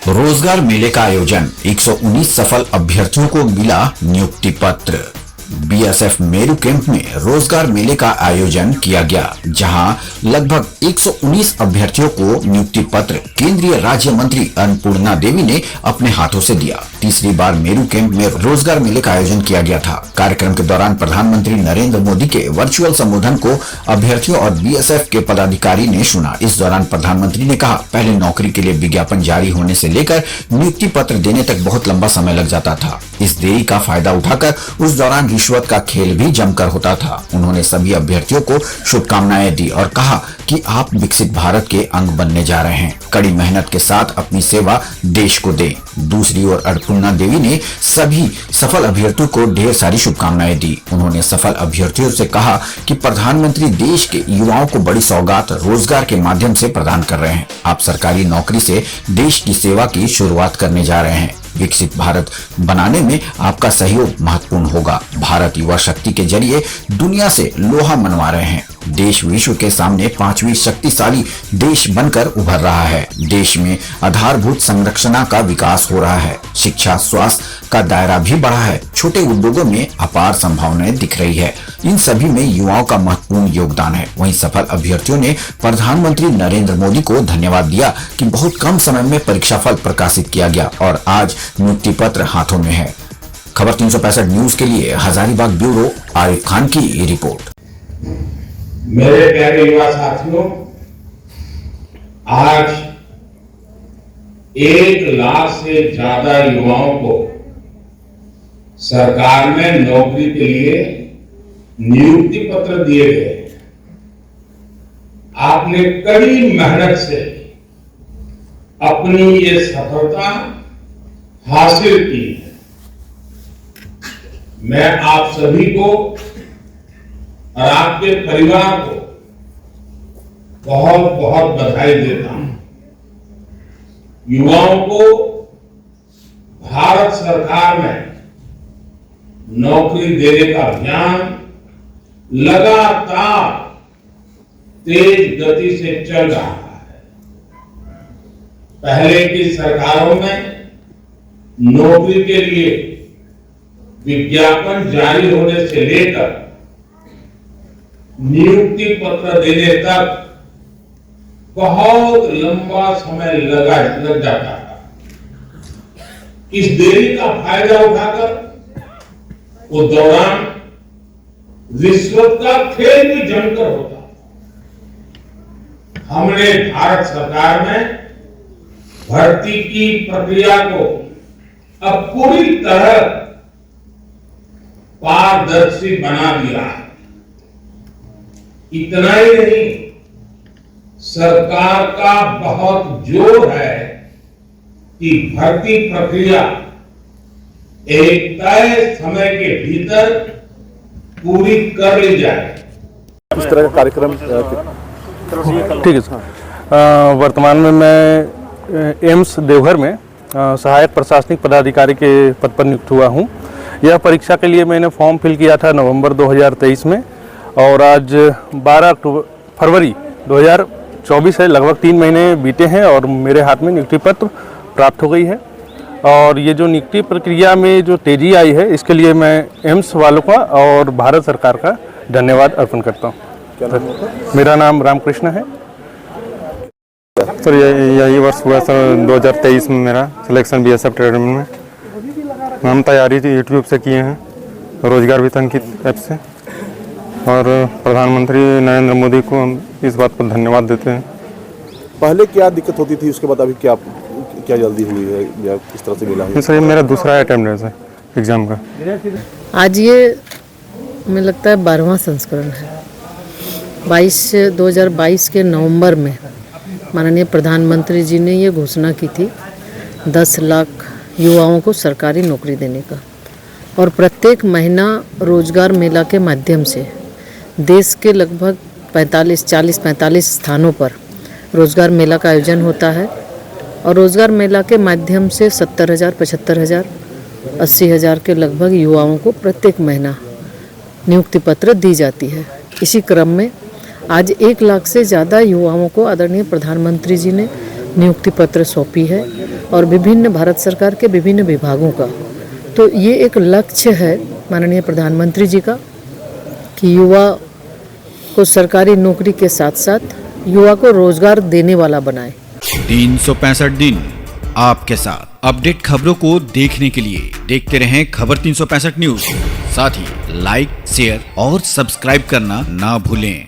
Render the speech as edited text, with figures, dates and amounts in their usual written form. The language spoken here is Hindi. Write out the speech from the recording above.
रोजगार मेले का आयोजन, 119 सफल अभ्यर्थियों को मिला नियुक्ति पत्र। बीएसएफ मेरू कैंप में रोजगार मेले का आयोजन किया गया, जहां लगभग 119 अभ्यर्थियों को नियुक्ति पत्र केंद्रीय राज्य मंत्री अन्नपूर्णा देवी ने अपने हाथों से दिया। तीसरी बार मेरू कैंप में रोजगार मेले का आयोजन किया गया था। कार्यक्रम के दौरान प्रधानमंत्री नरेंद्र मोदी के वर्चुअल संबोधन को अभ्यर्थियों और बीएसएफ के पदाधिकारी ने सुना। इस दौरान प्रधानमंत्री ने कहा, पहले नौकरी के लिए विज्ञापन जारी होने से लेकर नियुक्ति पत्र देने तक बहुत लंबा समय लग जाता था। इस देरी का फायदा उठाकर उस दौरान रिश्वत का खेल भी जमकर होता था। उन्होंने सभी अभ्यर्थियों को शुभकामनाएं दी और कहा कि आप विकसित भारत के अंग बनने जा रहे हैं। कड़ी मेहनत के साथ अपनी सेवा देश को दें। दूसरी ओर अन्नपूर्णा देवी ने सभी सफल अभ्यर्थियों को ढेर सारी शुभकामनाएं दी। उन्होंने सफल अभ्यर्थियों से कहा कि प्रधानमंत्री देश के युवाओं को बड़ी सौगात रोजगार के माध्यम से प्रदान कर रहे हैं। आप सरकारी नौकरी से देश की सेवा की शुरुआत करने जा रहे हैं। विकसित भारत बनाने में आपका सहयोग महत्वपूर्ण होगा। भारत युवा शक्ति के जरिए दुनिया से लोहा मनवा रहे हैं। देश विश्व के सामने 5वीं शक्तिशाली देश बनकर उभर रहा है। देश में आधारभूत संरचना का विकास हो रहा है। शिक्षा, स्वास्थ्य का दायरा भी बढ़ा है। छोटे उद्योगों में अपार संभावनाएं दिख रही है। इन सभी में युवाओं का महत्वपूर्ण योगदान है। वहीं सफल अभ्यर्थियों ने प्रधानमंत्री नरेंद्र मोदी को धन्यवाद दिया कि बहुत कम समय में परीक्षाफल प्रकाशित किया गया और आज नियुक्ति पत्र हाथों में है। खबर 365 न्यूज के लिए हजारीबाग ब्यूरो आरिफ खान की रिपोर्ट। मेरे प्यारे युवा साथियों, आज 1 लाख से ज्यादा युवाओं को सरकार में नौकरी के लिए नियुक्ति पत्र दिए गए। आपने कड़ी मेहनत से अपनी ये सफलता हासिल की है। मैं आप सभी को और आपके परिवार को बहुत बहुत बधाई देता हूं। युवाओं को भारत सरकार में नौकरी देने का अभियान लगातार तेज गति से चल रहा है। पहले की सरकारों में नौकरी के लिए विज्ञापन जारी होने से लेकर नियुक्ति पत्र देने तक बहुत लंबा समय लग जाता था। इस देरी का फायदा उठाकर उस दौरान रिश्वत का खेल भी जमकर होता। हमने भारत सरकार में भर्ती की प्रक्रिया को अब पूरी तरह पारदर्शी बना दिया है। इतना ही नहीं, सरकार का बहुत जोर है कि भर्ती प्रक्रिया एक तय समय के भीतर पूरी कर ली जाए। इस तरह का कार्यक्रम ठीक है सर। वर्तमान में मैं एम्स देवघर में सहायक प्रशासनिक पदाधिकारी के पद पर नियुक्त हुआ हूं। यह परीक्षा के लिए मैंने फॉर्म फिल किया था नवंबर 2023 में और आज 12 फरवरी 2024 है। लगभग 3 महीने बीते हैं और मेरे हाथ में नियुक्ति पत्र प्राप्त हो गई है। और ये जो नियुक्ति प्रक्रिया में जो तेज़ी आई है, इसके लिए मैं एम्स वालों का और भारत सरकार का धन्यवाद अर्पण करता हूँ। मेरा नाम रामकृष्ण है सर। यही वर्ष हुआ सर 2023 में मेरा सिलेक्शन बीएसएफ ट्रेडमेंट में। हम तैयारी यूट्यूब से किए हैं, रोजगार वितरण की ऐप से, और प्रधानमंत्री नरेंद्र मोदी को हम इस बात पर धन्यवाद देते हैं। पहले क्या दिक्कत होती थी, उसके बाद अभी क्या जल्दी हुई है या किस तरह से मिला है? सर ये मेरा दूसरा अटेम्प्ट है सर एग्जाम का। आज ये मुझे लगता है 12वां संस्करण है। 2022 के नवंबर में माननीय प्रधानमंत्री जी ने ये घोषणा की थी 10 लाख युवाओं को सरकारी नौकरी देने का, और प्रत्येक महीना रोजगार मेला के माध्यम से देश के लगभग 40-45 स्थानों पर रोजगार मेला का आयोजन होता है। और रोजगार मेला के माध्यम से 70,000, 75,000, 80,000 के लगभग युवाओं को प्रत्येक महीना नियुक्ति पत्र दी जाती है। इसी क्रम में आज 1 लाख से ज़्यादा युवाओं को आदरणीय प्रधानमंत्री जी ने नियुक्ति पत्र सौंपी है और विभिन्न भारत सरकार के विभिन्न विभागों का। तो ये एक लक्ष्य है माननीय प्रधानमंत्री जी का कि युवा को सरकारी नौकरी के साथ साथ युवा को रोजगार देने वाला बनाए। 365 दिन आपके साथ। अपडेट खबरों को देखने के लिए देखते रहें खबर 365 न्यूज। साथ ही लाइक, शेयर और सब्सक्राइब करना ना भूलें।